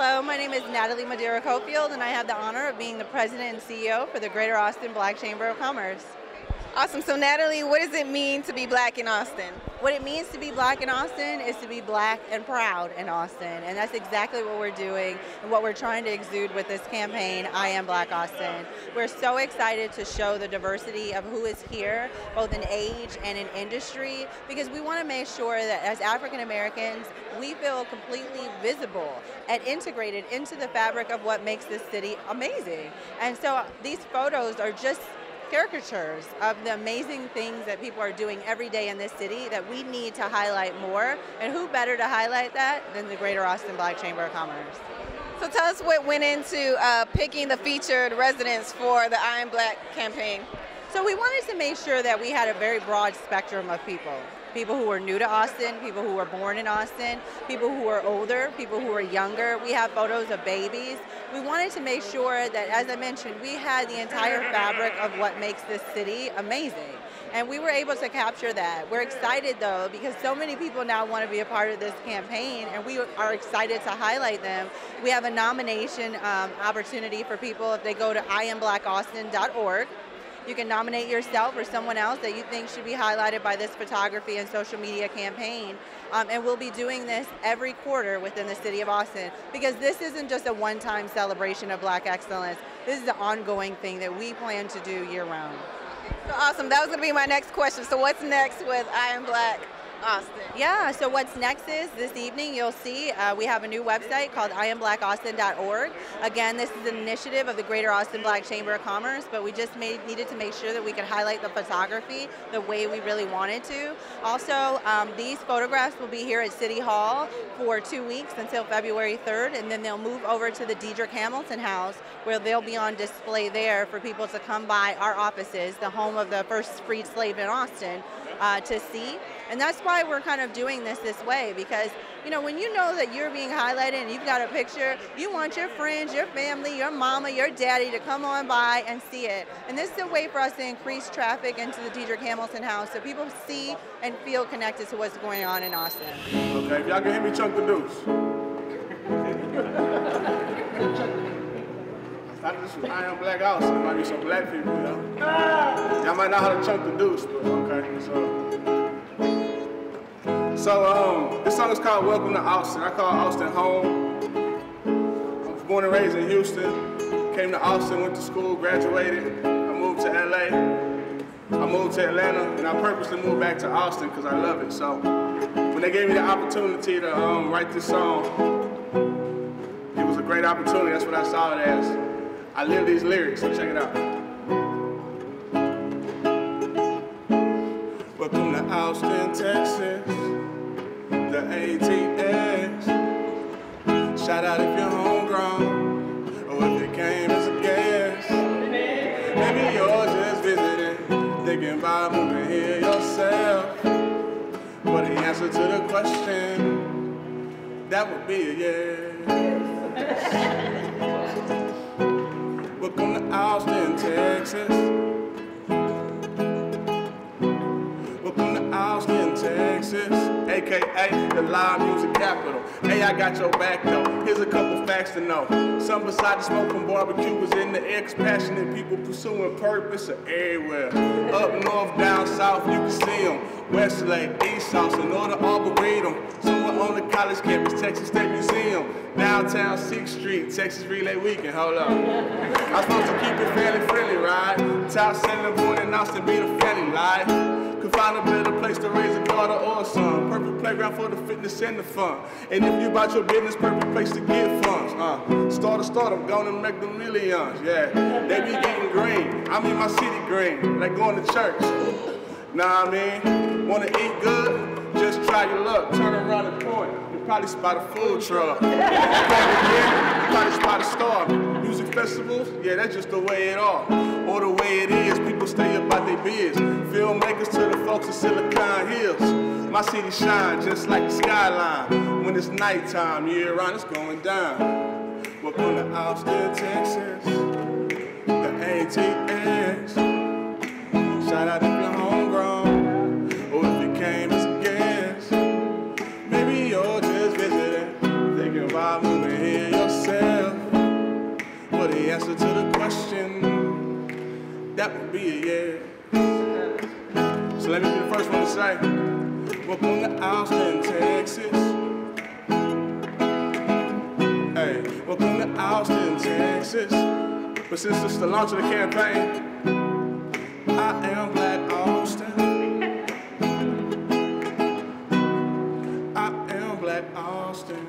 Hello, my name is Natalie Madeira Cofield, and I have the honor of being the president and CEO for the Greater Austin Black Chamber of Commerce. Awesome. So Natalie, what does it mean to be black in Austin? What it means to be black in Austin is to be black and proud in Austin, and that's exactly what we're doing and what we're trying to exude with this campaign, I Am Black Austin. We're so excited to show the diversity of who is here, both in age and in industry, because we want to make sure that as African Americans, we feel completely visible and integrated into the fabric of what makes this city amazing. And so these photos are just caricatures of the amazing things that people are doing every day in this city that we need to highlight more. And who better to highlight that than the Greater Austin Black Chamber of Commerce? So tell us what went into picking the featured residents for the I Am Black campaign. So we wanted to make sure that we had a very broad spectrum of people. People who are new to Austin, people who were born in Austin, people who are older, people who are younger. We have photos of babies. We wanted to make sure that, as I mentioned, we had the entire fabric of what makes this city amazing. And we were able to capture that. We're excited though, because so many people now want to be a part of this campaign, and we are excited to highlight them. We have a nomination opportunity for people if they go to iambblackaustin.org. You can nominate yourself or someone else that you think should be highlighted by this photography and social media campaign. And we'll be doing this every quarter within the city of Austin, because this isn't just a one-time celebration of Black excellence. This is an ongoing thing that we plan to do year-round. So awesome. That was going to be my next question. So what's next with I Am Black Austin? Yeah, so what's next is this evening you'll see we have a new website called iambblackaustin.org. Again, this is an initiative of the Greater Austin Black Chamber of Commerce, but we just needed to make sure that we could highlight the photography the way we really wanted to. Also, these photographs will be here at City Hall for 2 weeks until February 3rd, and then they'll move over to the Diedrich Hamilton House, where they'll be on display there for people to come by our offices, the home of the first freed slave in Austin, to see. And that's why we're kind of doing this way, because you know, when you know that you're being highlighted and you've got a picture, you want your friends, your family, your mama, your daddy to come on by and see it. And this is a way for us to increase traffic into the Diedrich Hamilton House so people see and feel connected to what's going on in Austin. Okay, if y'all can hear me chunk the deuce. I thought this was I Am Black Austin. There might be some black people, you know. Y'all might know how to chunk the deuce, but okay, So this song is called Welcome to Austin. I call Austin home. I was born and raised in Houston. Came to Austin, went to school, graduated. I moved to LA. I moved to Atlanta, and I purposely moved back to Austin because I love it. So when they gave me the opportunity to write this song, it was a great opportunity. That's what I saw it as. I live these lyrics, so check it out. Welcome to Austin, Texas. The ATX. Shout out if you're homegrown, or if you came as a guest. Maybe you're just visiting, thinking about moving here yourself. But the answer to the question, that would be a yes. Welcome to Austin, Texas. Welcome to Austin, Texas, aka the live music capital. Hey, I got your back though. Here's a couple facts to know. Some beside the smoking barbecue was in the air, passionate people pursuing purpose are everywhere. Up north, down south, you can see them. Westlake, East Austin, or the Arboretum. Somewhere on the college campus, Texas State Museum. Downtown 6th Street, Texas Relay Weekend. Hold up. I'm supposed to keep it fairly friendly, right? Top center, born in Austin, be the family life. Could find a better place to raise a daughter or a son. Perfect playground for the fitness and the fun. And if you about your business, perfect place to get funds. Start, I'm gonna make the millions, yeah. They be getting green, I'm in my city green, like going to church. Nah, I mean, wanna eat good? Just try your luck, turn around the corner. You probably spot a food truck. You probably spot a star. Music festivals, yeah, that's just the way it are. Or the way it is, people stay about their biz. Filmmakers to the folks in Silicon Hills. My city shines just like the skyline. When it's nighttime, year round, it's going down. Welcome to Austin, Texas, the ATX. Shout out if you're homegrown, or if you came as a guest. Maybe you're just visiting, thinking about moving here yourself. the answer to the question, that would be a yes. So let me be the first one to say, welcome to Austin, Texas. Hey, welcome to Austin, Texas. But since it's the launch of the campaign, I am Black Austin. I am Black Austin.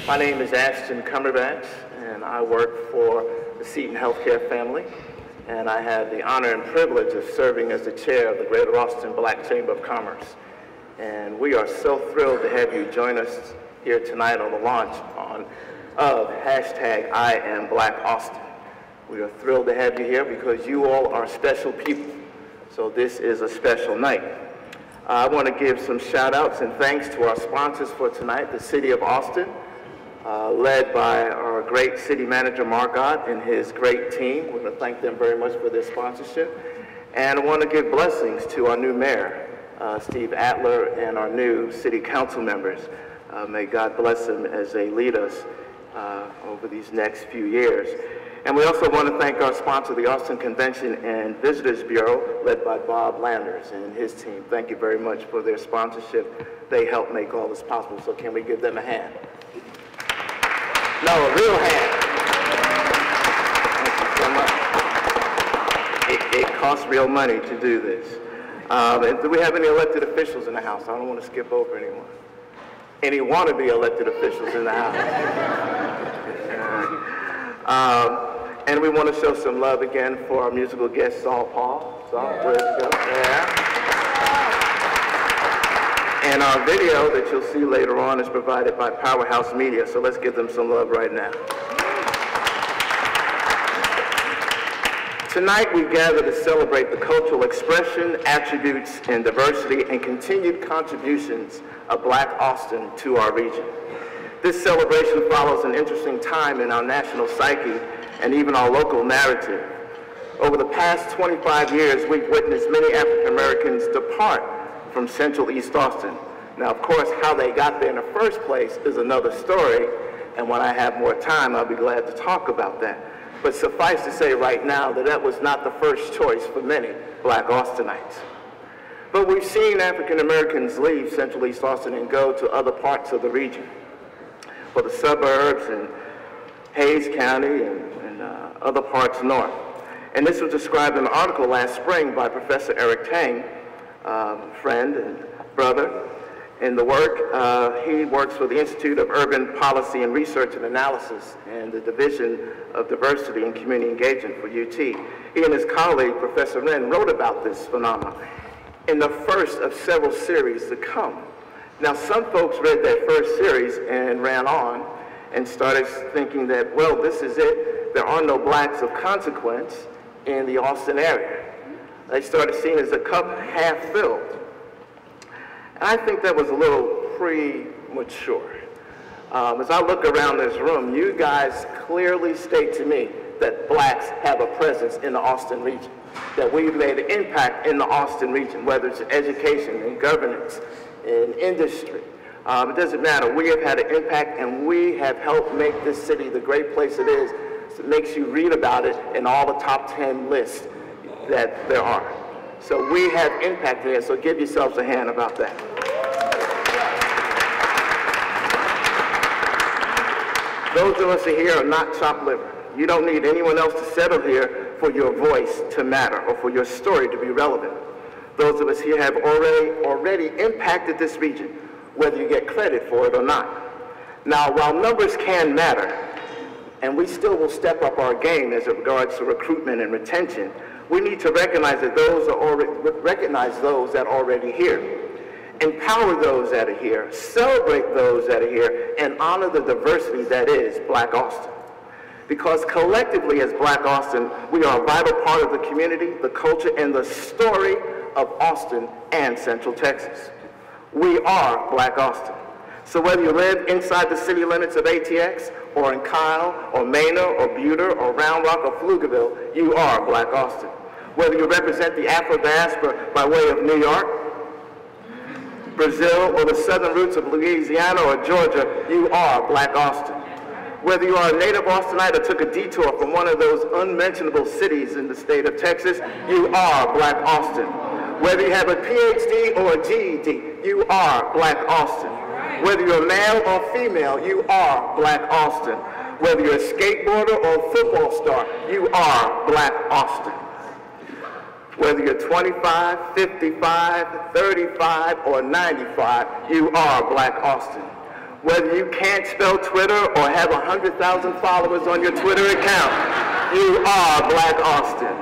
My name is Ashton Cumberbatch, and I work for the Seton Healthcare family. And I have the honor and privilege of serving as the chair of the Greater Austin Black Chamber of Commerce. And we are so thrilled to have you join us here tonight on the launch of hashtag I Am Black Austin. We are thrilled to have you here because you all are special people. So this is a special night. I want to give some shout outs and thanks to our sponsors for tonight, the City of Austin, led by our great city manager, Margot, and his great team. We want to thank them very much for their sponsorship. And I want to give blessings to our new mayor, Steve Adler, and our new city council members. May God bless them as they lead us over these next few years. And we also want to thank our sponsor, the Austin Convention and Visitors Bureau, led by Bob Landers and his team. Thank you very much for their sponsorship. They helped make all this possible, so can we give them a hand? No, a real hand. Thank you so much. It costs real money to do this. And do we have any elected officials in the house? I don't want to skip over anyone. Any wannabe elected officials in the house? And we want to show some love again for our musical guest, Saul Paul. Saul, where'd you go? Yeah. And our video that you'll see later on is provided by Powerhouse Media, so let's give them some love right now. Tonight we gather to celebrate the cultural expression, attributes, and diversity and continued contributions of Black Austin to our region. This celebration follows an interesting time in our national psyche and even our local narrative. Over the past 25 years, we've witnessed many African Americans depart from Central East Austin. Now, of course, how they got there in the first place is another story, and when I have more time, I'll be glad to talk about that. But suffice to say right now that that was not the first choice for many Black Austinites. But we've seen African Americans leave Central East Austin and go to other parts of the region, for the suburbs and Hayes County and other parts north. And this was described in an article last spring by Professor Eric Tang, friend and brother. In the work, he works for the Institute of Urban Policy and Research and Analysis and the Division of Diversity and Community Engagement for UT. He and his colleague, Professor Wren, wrote about this phenomenon in the first of several series to come. Now, some folks read that first series and ran on and started thinking that, well, this is it. There are no blacks of consequence in the Austin area. They started seeing it as a cup half filled. And I think that was a little premature. As I look around this room, you guys clearly state to me that blacks have a presence in the Austin region, that we've made an impact in the Austin region, whether it's in education, in governance, in industry. It doesn't matter. We have had an impact, and we have helped make this city the great place it is. So it makes you read about it in all the top 10 lists that there are. So we have impacted it, so give yourselves a hand about that. Those of us here are not chopped liver. You don't need anyone else to settle here for your voice to matter or for your story to be relevant. Those of us here have already impacted this region, whether you get credit for it or not. Now, while numbers can matter, and we still will step up our game as it regards to recruitment and retention, we need to recognize that those that are already here. Empower those that are here, celebrate those that are here, and honor the diversity that is Black Austin. Because collectively as Black Austin, we are a vital part of the community, the culture, and the story of Austin and Central Texas. We are Black Austin. So whether you live inside the city limits of ATX, or in Kyle, or Mena, or Buter, or Round Rock, or Pflugerville, you are Black Austin. Whether you represent the Afro-diaspora by way of New York, Brazil, or the southern roots of Louisiana or Georgia, you are Black Austin. Whether you are a native Austinite or took a detour from one of those unmentionable cities in the state of Texas, you are Black Austin. Whether you have a PhD or a GED, you are Black Austin. Whether you're male or female, you are Black Austin. Whether you're a skateboarder or a football star, you are Black Austin. Whether you're 25, 55, 35, or 95, you are Black Austin. Whether you can't spell Twitter or have 100,000 followers on your Twitter account, you are Black Austin.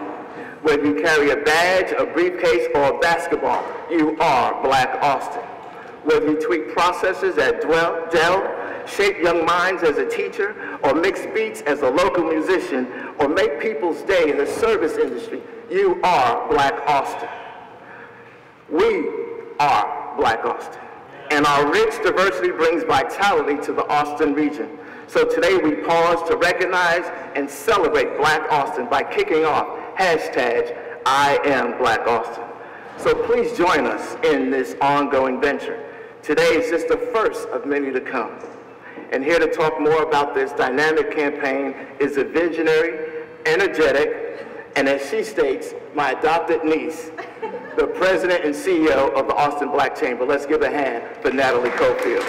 Whether you carry a badge, a briefcase, or a basketball, you are Black Austin. Whether you tweak processors at Dell, shape young minds as a teacher, or mix beats as a local musician, or make people's day in the service industry, you are Black Austin. We are Black Austin. And our rich diversity brings vitality to the Austin region. So today we pause to recognize and celebrate Black Austin by kicking off #IamBlackAustin. So please join us in this ongoing venture. Today is just the first of many to come. And here to talk more about this dynamic campaign is a visionary, energetic, and as she states, my adopted niece, the president and CEO of the Austin Black Chamber. Let's give a hand for Natalie Cofield.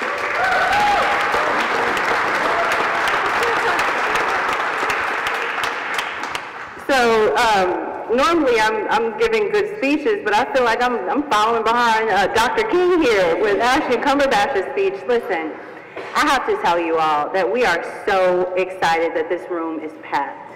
So normally I'm giving good speeches, but I feel like I'm following behind Dr. King here with Ashton Cumberbatch's speech. Listen, I have to tell you all that we are so excited that this room is packed.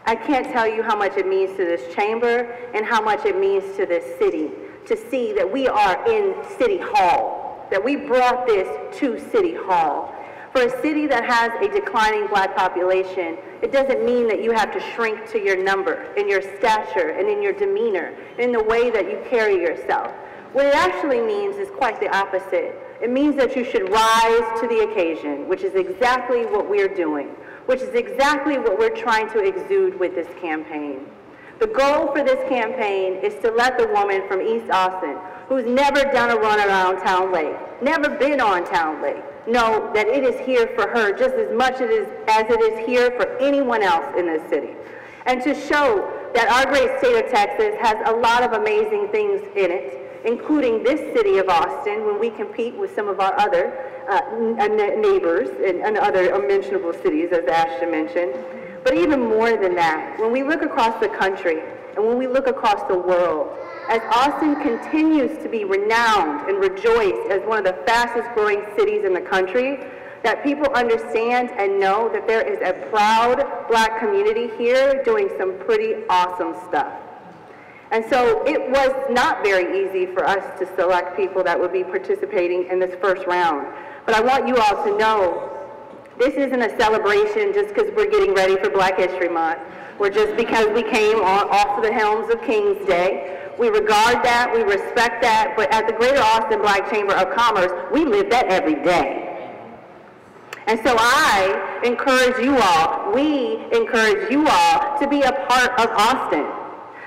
I can't tell you how much it means to this chamber and how much it means to this city to see that we are in City Hall, that we brought this to City Hall. For a city that has a declining Black population, it doesn't mean that you have to shrink to your number, in your stature, and in your demeanor, in the way that you carry yourself. What it actually means is quite the opposite. It means that you should rise to the occasion, which is exactly what we're doing, which is exactly what we're trying to exude with this campaign. The goal for this campaign is to let the woman from East Austin, who's never done a run around Town Lake, never been on Town Lake, know that it is here for her just as much as it is here for anyone else in this city. And to show that our great state of Texas has a lot of amazing things in it, including this city of Austin, when we compete with some of our other neighbors and other unmentionable cities, as Ashton mentioned. But even more than that, when we look across the country and when we look across the world, as Austin continues to be renowned and rejoiced as one of the fastest growing cities in the country, that people understand and know that there is a proud Black community here doing some pretty awesome stuff. And so it was not very easy for us to select people that would be participating in this first round. But I want you all to know this isn't a celebration just because we're getting ready for Black History Month, or just because we came off of the helms of King's Day. We regard that, we respect that, but at the Greater Austin Black Chamber of Commerce, we live that every day. And so I encourage you all, we encourage you all to be a part of Austin.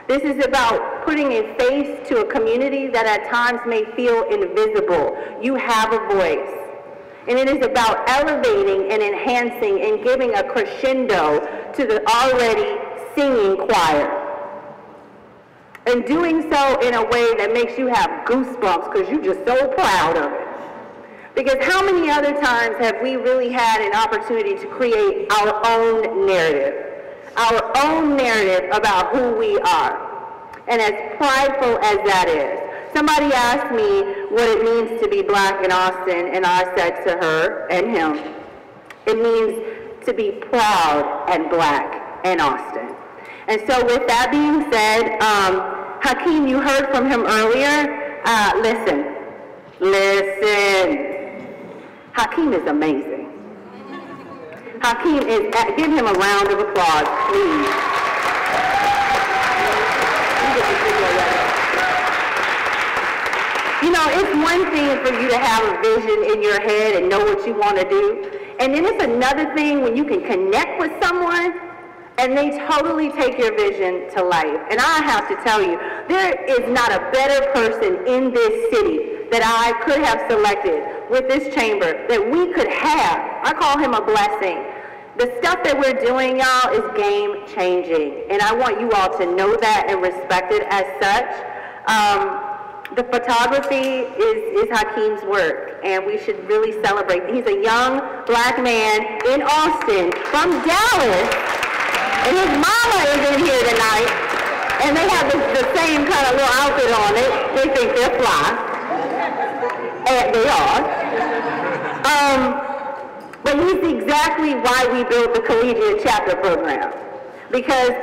This is about putting a face to a community that at times may feel invisible. You have a voice. And it is about elevating and enhancing and giving a crescendo to the already singing choir. And doing so in a way that makes you have goosebumps because you're just so proud of it. Because how many other times have we really had an opportunity to create our own narrative about who we are? And as prideful as that is, somebody asked me what it means to be Black in Austin, and I said to her and him, it means to be proud and Black in Austin. And so with that being said, Hakeem, you heard from him earlier. Listen. Hakeem is amazing. Hakeem is, give him a round of applause, please. You know, it's one thing for you to have a vision in your head and know what you want to do. And then it's another thing when you can connect with someone and they totally take your vision to life. And I have to tell you, there is not a better person in this city that I could have selected with this chamber that we could have. I call him a blessing. The stuff that we're doing, y'all, is game-changing, and I want you all to know that and respect it as such. The photography is Hakeem's work, and we should really celebrate. He's a young black man in Austin from Dallas, and his mama is in here tonight, and they have the same kind of little outfit on it. They think they're fly, and they are. But he's exactly why we built the collegiate chapter program. Because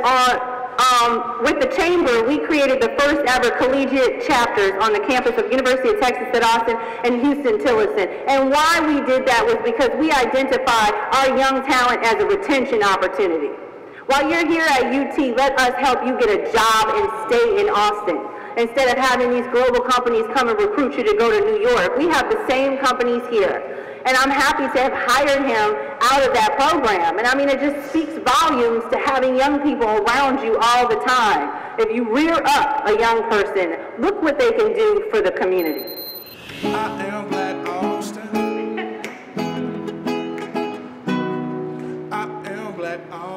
with the chamber, we created the first ever collegiate chapters on the campus of University of Texas at Austin and Houston-Tillotson. And why we did that was because we identified our young talent as a retention opportunity. While you're here at UT, let us help you get a job and stay in Austin. Instead of having these global companies come and recruit you to go to New York, we have the same companies here. And I'm happy to have hired him out of that program. And I mean, it just speaks volumes to having young people around you all the time. If you rear up a young person, look what they can do for the community. I am Black Austin. I am Black Austin.